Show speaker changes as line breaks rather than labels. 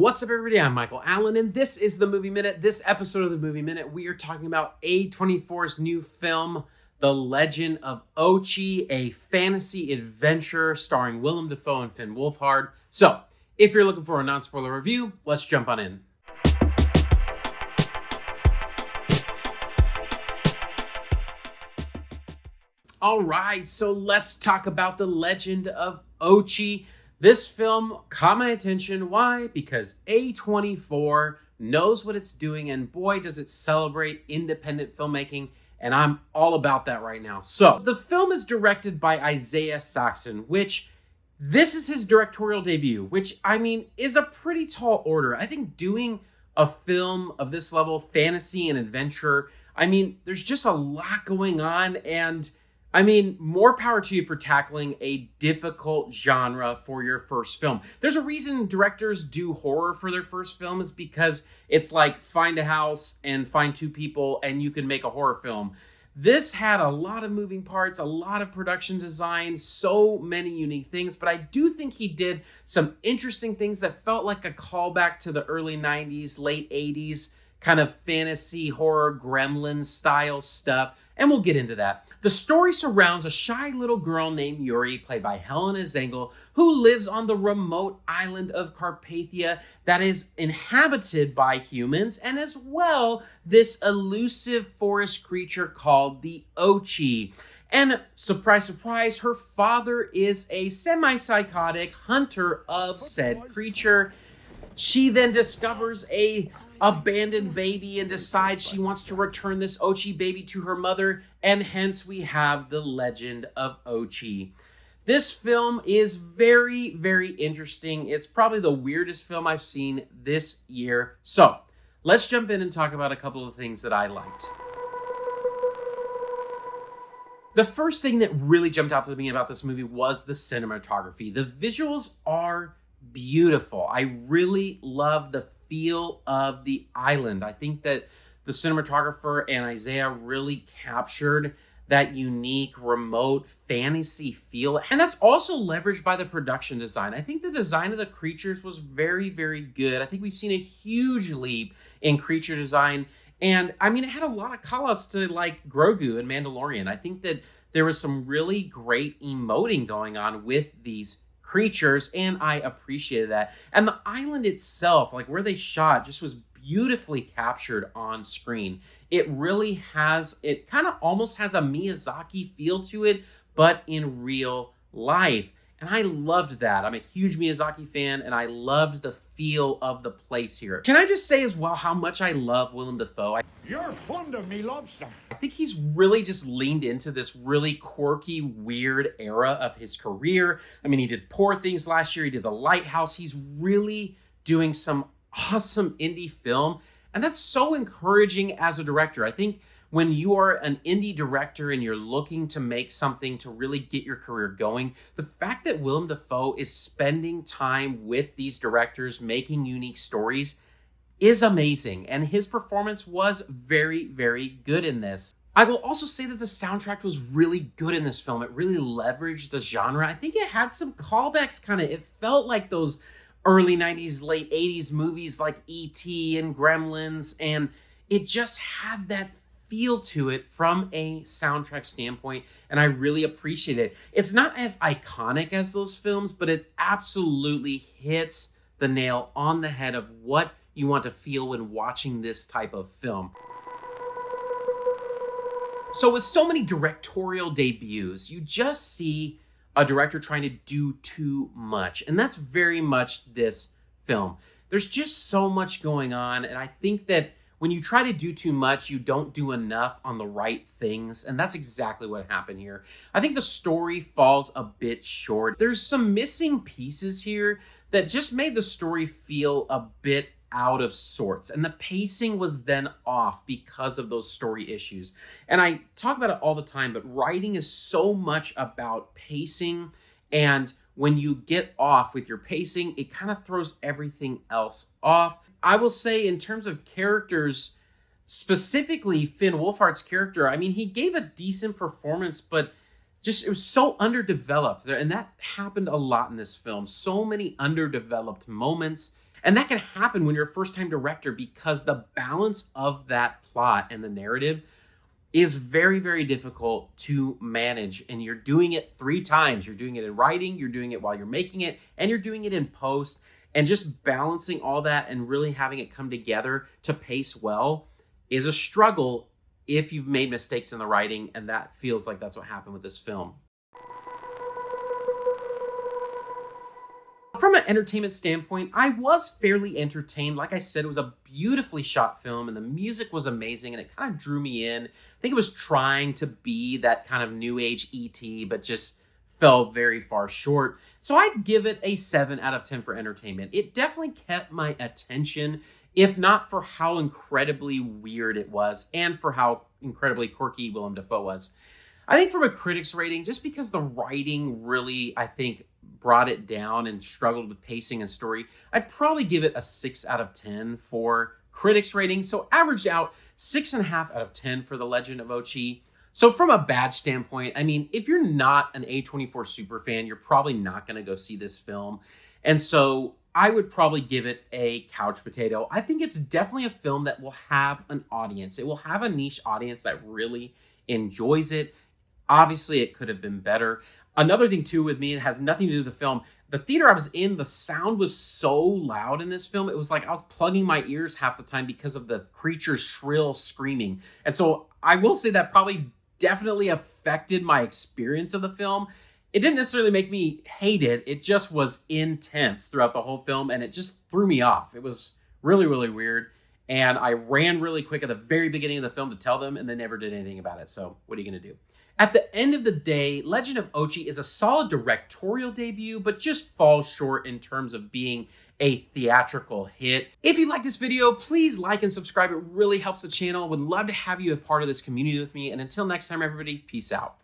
What's up, everybody? I'm Michael Allen, and this is the Movie Minute. This episode of the Movie Minute, we are talking about A24's new film, The Legend of Ochi, a fantasy adventure starring Willem Dafoe and Finn Wolfhard. So, if you're looking for a non-spoiler review, let's jump on in. All right, so let's talk about The Legend of Ochi. This film caught my attention. Why? Because A24 knows what it's doing, and boy, does it celebrate independent filmmaking, and I'm all about that right now. So, the film is directed by Isaiah Saxon, which this is his directorial debut, which, I mean, is a pretty tall order. I think doing a film of this level, fantasy and adventure, I mean, there's just a lot going on, and I mean, more power to you for tackling a difficult genre for your first film. There's a reason directors do horror for their first film, is because it's like find a house and find two people and you can make a horror film. This had a lot of moving parts, a lot of production design, so many unique things, but I do think he did some interesting things that felt like a callback to the early 90s, late 80s, kind of fantasy, horror, Gremlins style stuff. And we'll get into that. The story surrounds a shy little girl named Yuri, played by Helena Zengel, who lives on the remote island of Carpathia that is inhabited by humans, and as well, this elusive forest creature called the Ochi. And surprise, surprise, her father is a semi-psychotic hunter of said creature. She then discovers a abandoned baby and decides she wants to return this Ochi baby to her mother, and hence we have The Legend of Ochi. This film is very, very interesting. It's probably the weirdest film I've seen this year. So, let's jump in and talk about a couple of things that I liked. The first thing that really jumped out to me about this movie was the cinematography. The visuals are beautiful. I really love the feel of the island. I think that the cinematographer and Isaiah really captured that unique remote fantasy feel, and that's also leveraged by the production design. I think the design of the creatures was very, very good. I think we've seen a huge leap in creature design, and I mean, it had a lot of callouts to like Grogu and Mandalorian. I think that there was some really great emoting going on with these creatures, and I appreciated that. And the island itself, like where they shot, just was beautifully captured on screen. It really has, it kind of almost has a Miyazaki feel to it, but in real life. And I loved that. I'm a huge Miyazaki fan, and I loved the feel of the place here. Can I just say as well how much I love Willem Dafoe?
You're fond of me, lobster.
I think he's really just leaned into this really quirky, weird era of his career. I mean, he did Poor Things last year. He did The Lighthouse. He's really doing some awesome indie film, and that's so encouraging as a director. I think when you are an indie director and you're looking to make something to really get your career going, the fact that Willem Dafoe is spending time with these directors making unique stories is amazing, and his performance was very, very good in this. I will also say that the soundtrack was really good in this film. It really leveraged the genre. I think it had some callbacks, it felt like those early 90s, late 80s movies like E.T. and Gremlins, and it just had that feel to it from a soundtrack standpoint, and I really appreciate it. It's not as iconic as those films, but it absolutely hits the nail on the head of what you want to feel when watching this type of film. So with so many directorial debuts, you just see a director trying to do too much, and that's very much this film. There's just so much going on, and I think that when you try to do too much, you don't do enough on the right things, and that's exactly what happened here. I think the story falls a bit short. There's some missing pieces here that just made the story feel a bit out of sorts, and the pacing was then off because of those story issues. And I talk about it all the time, but writing is so much about pacing, and when you get off with your pacing, it kind of throws everything else off. I will say, in terms of characters, specifically Finn Wolfhard's character, I mean, he gave a decent performance, but just, it was so underdeveloped, and that happened a lot in this film. So many underdeveloped moments. And that can happen when you're a first-time director because the balance of that plot and the narrative is very, very difficult to manage. And you're doing it 3 times. You're doing it in writing, you're doing it while you're making it, and you're doing it in post. And just balancing all that and really having it come together to pace well is a struggle if you've made mistakes in the writing. And that feels like that's what happened with this film. From an entertainment standpoint, I was fairly entertained. Like I said, it was a beautifully shot film and the music was amazing and it kind of drew me in. I think it was trying to be that kind of new age E.T., but just fell very far short. So I'd give it a 7 out of 10 for entertainment. It definitely kept my attention, if not for how incredibly weird it was and for how incredibly quirky Willem Dafoe was. I think from a critic's rating, just because the writing really, I think, brought it down and struggled with pacing and story, I'd probably give it a 6 out of 10 for critics rating. So averaged out 6.5 out of 10 for The Legend of Ochi. So from a badge standpoint, I mean, if you're not an A24 super fan, you're probably not going to go see this film. And so I would probably give it a couch potato. I think it's definitely a film that will have an audience. It will have a niche audience that really enjoys it. Obviously, it could have been better. Another thing, too, with me, it has nothing to do with the film. The theater I was in, the sound was so loud in this film. It was like I was plugging my ears half the time because of the creature's shrill screaming. And so I will say that probably definitely affected my experience of the film. It didn't necessarily make me hate it. It just was intense throughout the whole film, and it just threw me off. It was really, really weird. And I ran really quick at the very beginning of the film to tell them, and they never did anything about it. So what are you going to do? At the end of the day, Legend of Ochi is a solid directorial debut, but just falls short in terms of being a theatrical hit. If you like this video, please like and subscribe. It really helps the channel. Would love to have you a part of this community with me. And until next time, everybody, peace out.